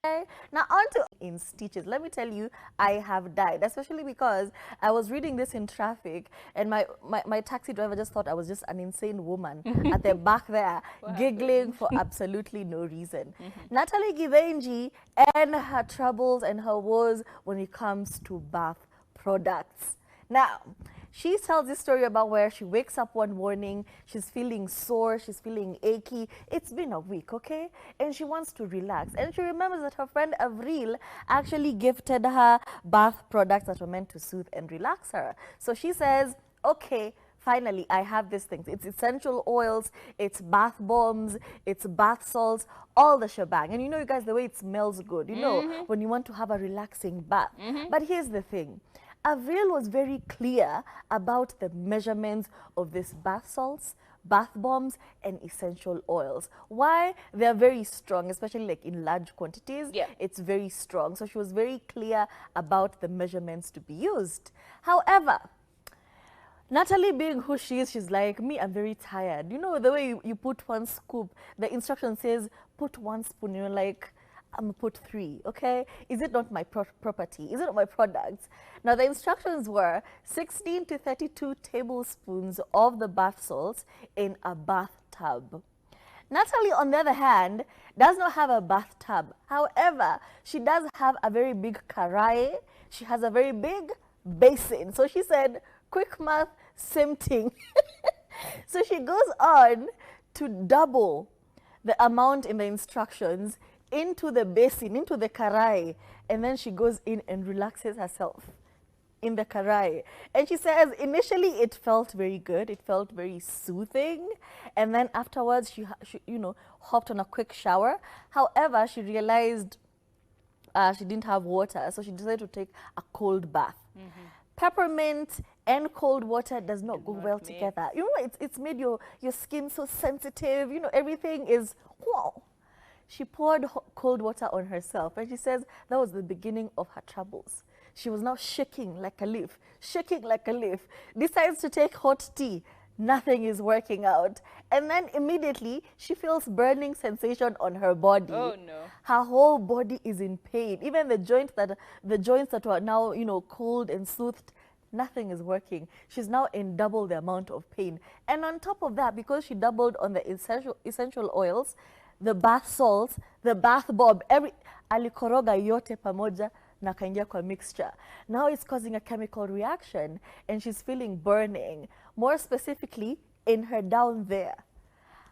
Okay, now on to in stitches. Let me tell you, I have died, especially because I was reading this in traffic and my taxi driver just thought I was just an insane woman at the back there, giggling for absolutely no reason. Natalie Githinji and her troubles and her woes when it comes to bath products. Now, she tells this story about where she wakes up one morning, she's feeling sore, she's feeling achy. It's been a week, okay? And she wants to relax. And she remembers that her friend Avril actually gifted her bath products that were meant to soothe and relax her. So she says, okay, finally, I have these things. It's essential oils, it's bath bombs, it's bath salts, all the shebang. And you know, you guys, the way it smells good, you know, when you want to have a relaxing bath. But here's the thing. Avril was very clear about the measurements of these bath salts, bath bombs, and essential oils. Why? They're very strong, especially like in large quantities. Yeah. It's very strong. So she was very clear about the measurements to be used. However, Natalie, being who she is, she's like, me, I'm very tired. You know, the way you put one scoop, the instruction says, put one spoon, you're like, I'm gonna put 3, okay? Is it not my property? Is it not my products? Now, the instructions were 16 to 32 tablespoons of the bath salts in a bathtub. Natalie, on the other hand, does not have a bathtub. However, she does have a very big karai. She has a very big basin. So she said, quick math, same thing. So she goes on to double the amount in the instructions into the basin, into the karai, and then she goes in and relaxes herself in the karai. And she says initially it felt very good, it felt very soothing, and then afterwards she you know, hopped on a quick shower. However, she realized she didn't have water, so she decided to take a cold bath. Peppermint and cold water does not go well together. You know, it's made your skin so sensitive, you know, everything is, wow. She poured cold water on herself, and she says that was the beginning of her troubles. She was now shaking like a leaf, shaking like a leaf. Decides to take hot tea. Nothing is working out. And then immediately, she feels burning sensation on her body. Oh, no. Her whole body is in pain. Even the joints that were now, you know, cold and soothed, nothing is working. She's now in double the amount of pain. And on top of that, because she doubled on the essential oils, the bath salts, the bath bomb, alikoroga yote pamoja na kaingia kwa mixture. Now it's causing a chemical reaction and she's feeling burning. More specifically, in her down there.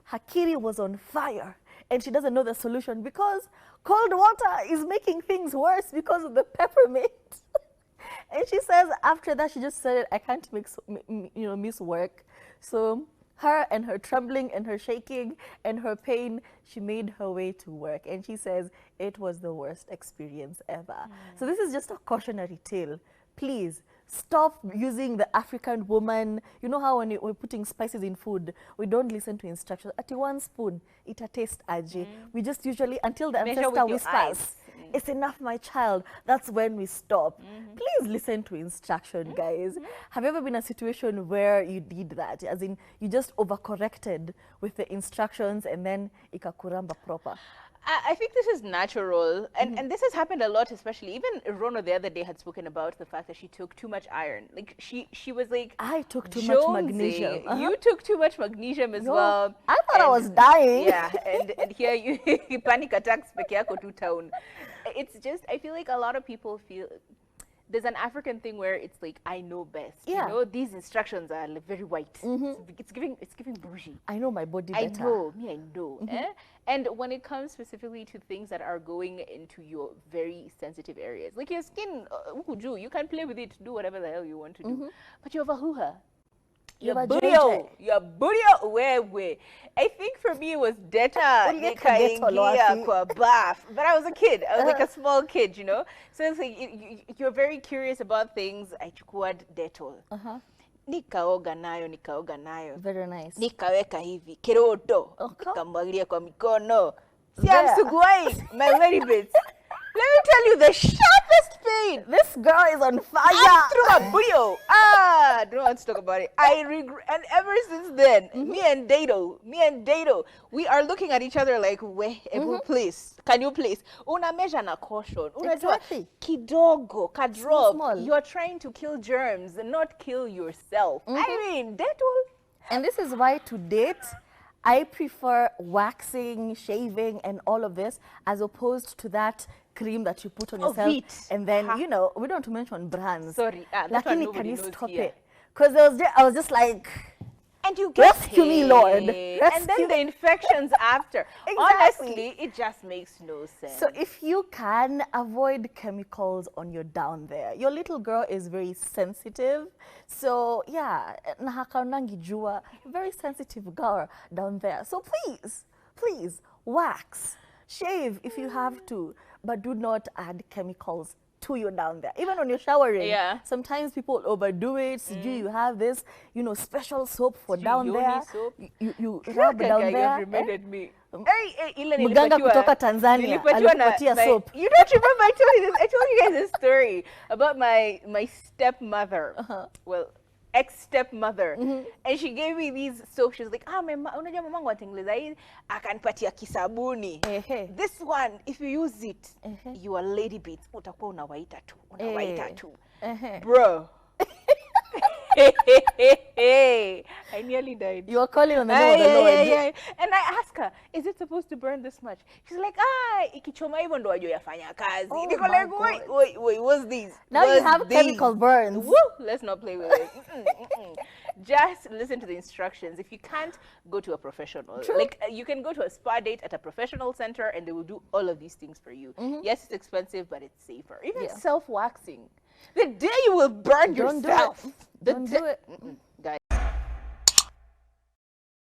Her kidney was on fire and she doesn't know the solution because cold water is making things worse because of the peppermint. And she says after that, she just said, I can't miss work. So her and her trembling and her shaking and her pain, she made her way to work. And she says it was the worst experience ever. So this is just a cautionary tale. Please stop using the African woman. You know how when we're putting spices in food, we don't listen to instructions. At 1 spoon, it tastes aji. We just usually, until the ancestor whispers, it's enough, my child. That's when we stop. Please listen to instruction, guys. Have you ever been in a situation where you did that? As in, you just overcorrected with the instructions and then ikakuramba proper? I think this is natural, and this has happened a lot, especially even Rono the other day had spoken about the fact that she took too much iron. Like she was like, I took too much magnesium. You took too much magnesium as well. I thought I was dying. Yeah, and here you panic attacks peke yako to town. It's just, I feel like a lot of people feel there's an African thing where it's like, I know best. Yeah. You know, these instructions are like very white. It's giving bougie. I know my body better. I know. And when it comes specifically to things that are going into your very sensitive areas, like your skin, you can play with it, do whatever the hell you want to do. But your vahuha, your burio, where. I think for me it was deta nikaingia kwa bath. But I was a kid. I was like a small kid, you know. So it's like you're very curious about things. I chukuad detol. Nikaoga nayo. Very nice. Nikaweka hivi kirodo. Nikamwagilia kwa mikono. Siamsuguai my lady bits. me tell you, the sharpest pain. This girl is on fire. Through a buyo. Don't want to talk about it. I regret, and ever since then, me and Dado, we are looking at each other like, please, can you please? Una measure na caution. Exactly. Kidogo, kadrop. Small. You're trying to kill germs, not kill yourself. I mean, that will. And this is why to date, I prefer waxing, shaving, and all of this as opposed to that cream that you put on yourself. Veet. And then, you know, we don't want to mention brands. Sorry, that one Lakini, nobody can you knows stop here. it? Because I was just like, And you get rescue me, Lord. and Rescue then the infections after. Exactly. Honestly, it just makes no sense. So if you can avoid chemicals on your down there, your little girl is very sensitive. So yeah, nahakaonangi jua, very sensitive girl down there. So please wax, shave if you have to, but do not add chemicals to you down there. Even when you're showering, sometimes people overdo it. You have this, you know, special soap for down there. Soap. You rub down there. Reminded me. Mganga kutoka Tanzania alikupatia soap. You don't remember I told you guys a story about my stepmother. Well, ex-stepmother. And she gave me these soap. She was like, unajua mamangu atengeleza hii akanipatia kisabuni. This one, if you use it, you are lady beats. Utakuwa unawaita tu. Bro. I nearly died. You are calling on the name of the Lord. And I asked her, is it supposed to burn this much? She's like, ikichoma hivyo ndo wajua yafanya kazi. Niko like, wait, what's this? Now you have chemical burns. Woo, let's not play with it. Just listen to the instructions. If you can't, go to a professional. True. Like, you can go to a spa date at a professional center and they will do all of these things for you. Yes, it's expensive, but it's safer. Even self-waxing. The day you will burn yourself. Don't do it. Guys.